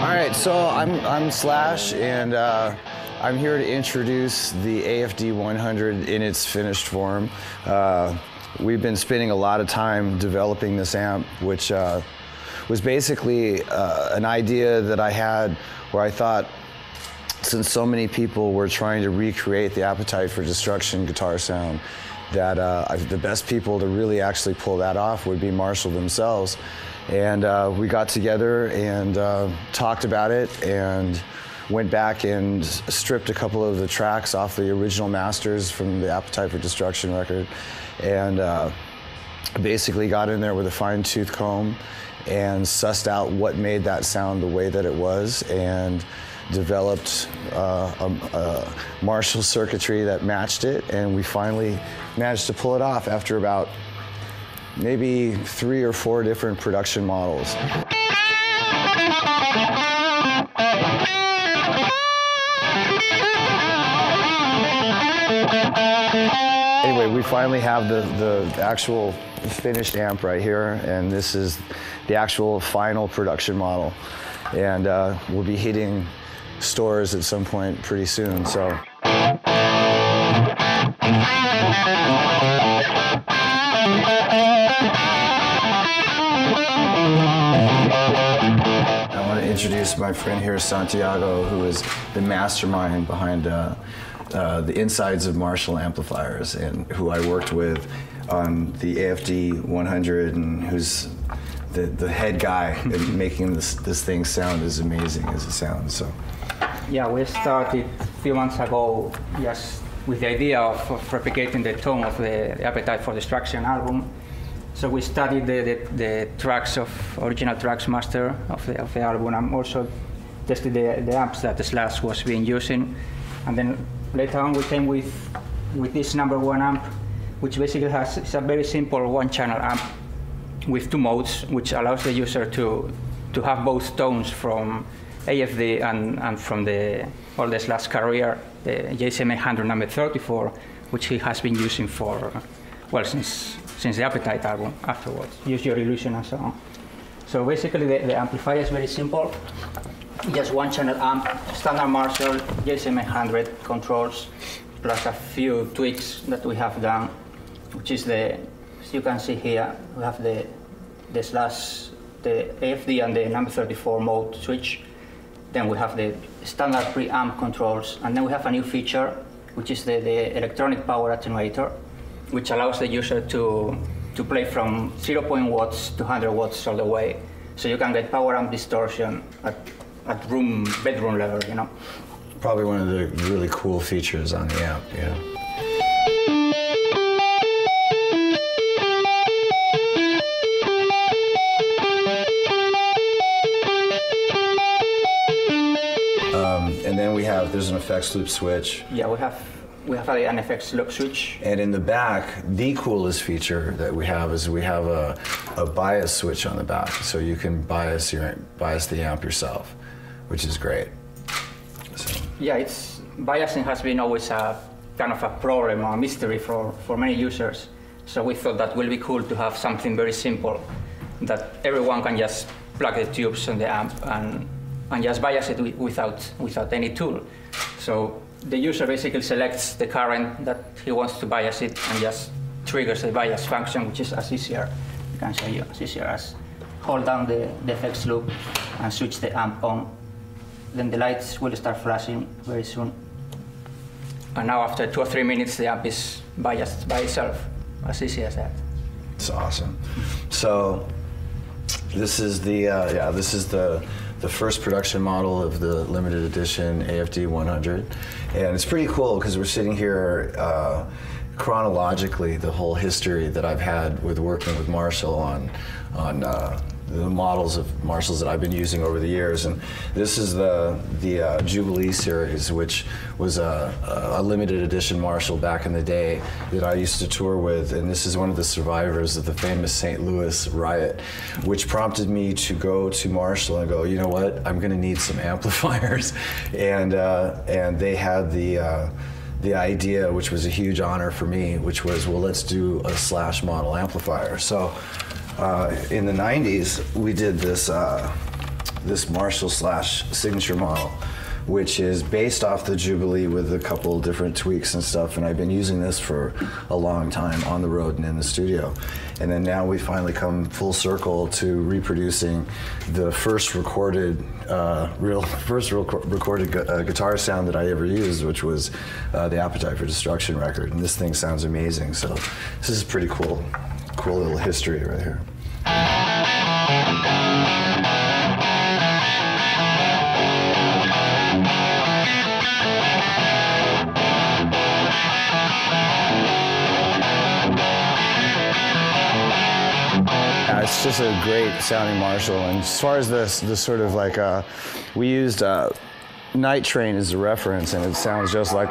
Alright, so I'm Slash, and I'm here to introduce the AFD100 in its finished form. We've been spending a lot of time developing this amp, which was basically an idea that I had where I thought, since so many people were trying to recreate the Appetite for Destruction guitar sound, that the best people to really actually pull that off would be Marshall themselves. And we got together and talked about it and went back and stripped a couple of the tracks off the original masters from the Appetite for Destruction record, and basically got in there with a fine-tooth comb and sussed out what made that sound the way that it was, and developed a Marshall circuitry that matched it, and we finally managed to pull it off after about maybe 3 or 4 different production models. Anyway, we finally have the actual finished amp right here, and this is the actual final production model. And we'll be hitting stores at some point pretty soon, so. I want to introduce my friend here, Santiago, who is the mastermind behind the insides of Marshall amplifiers, and who I worked with on the AFD100, and who's the head guy in making this thing sound as amazing as it sounds. So. Yeah, we started a few months ago just with the idea of replicating the tone of the Appetite for Destruction album. So we studied the tracks original tracks master of the album, and also tested the amps that the Slash was being using. And then later on we came with this #1 amp, which basically is a very simple one-channel amp with 2 modes, which allows the user to have both tones from AFD and from the Slash career, the JCM800 number 34, which he has been using for, well, since the Appetite album afterwards, Use Your Illusion and so on. So basically the amplifier is very simple, just one-channel amp, standard Marshall, JCM800 controls, plus a few tweaks that we have done, which is as you can see here, we have the Slash, the AFD and the number 34 mode switch. Then we have the standard preamp controls, and then we have a new feature, which is the electronic power attenuator, which allows the user to play from 0.1 watts to 100 watts all the way. So you can get power amp distortion at bedroom level, you know. Probably one of the really cool features on the amp, yeah. And then there's an effects loop switch. Yeah, we have an effects loop switch. And in the back, the coolest feature that we have is we have a bias switch on the back, so you can bias the amp yourself, which is great. So. Yeah, biasing has been always a kind of a problem or a mystery for many users. So we thought that would be cool to have something very simple that everyone can just plug the tubes on the amp and just bias it without any tool. So the user basically selects the current that he wants to bias it and just triggers the bias function, which is as easier. I can show you as easier as hold down the effects loop and switch the amp on. Then the lights will start flashing very soon. And now after 2 or 3 minutes, the amp is biased by itself, as easy as that. It's awesome. So this is the first production model of the limited edition AFD100, and it's pretty cool because we're sitting here chronologically the whole history that I've had with working with Marshall on the models of Marshalls that I've been using over the years. And this is the Jubilee series, which was a limited edition Marshall back in the day that I used to tour with. And this is one of the survivors of the famous St. Louis riot, which prompted me to go to Marshall and go, you know what, I'm gonna need some amplifiers. And they had the the idea, which was a huge honor for me, which was, well, let's do a Slash model amplifier. So in the 90s, we did this, this Marshall Slash signature model, which is based off the Jubilee with a couple different tweaks and stuff, and I've been using this for a long time on the road and in the studio. And then now we finally come full circle to reproducing the first recorded, recorded guitar sound that I ever used, which was the Appetite for Destruction record. And this thing sounds amazing, so this is pretty cool, cool little history right here. It's just a great sounding Marshall, and as far as the sort of like, we used Night Train as a reference, and it sounds just like.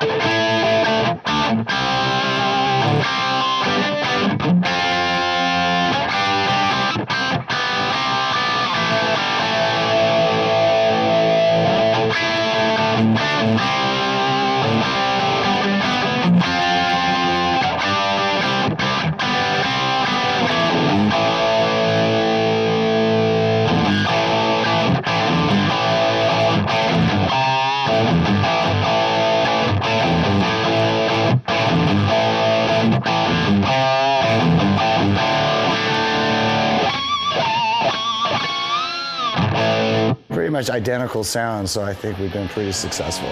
Pretty much identical sounds, so I think we've been pretty successful.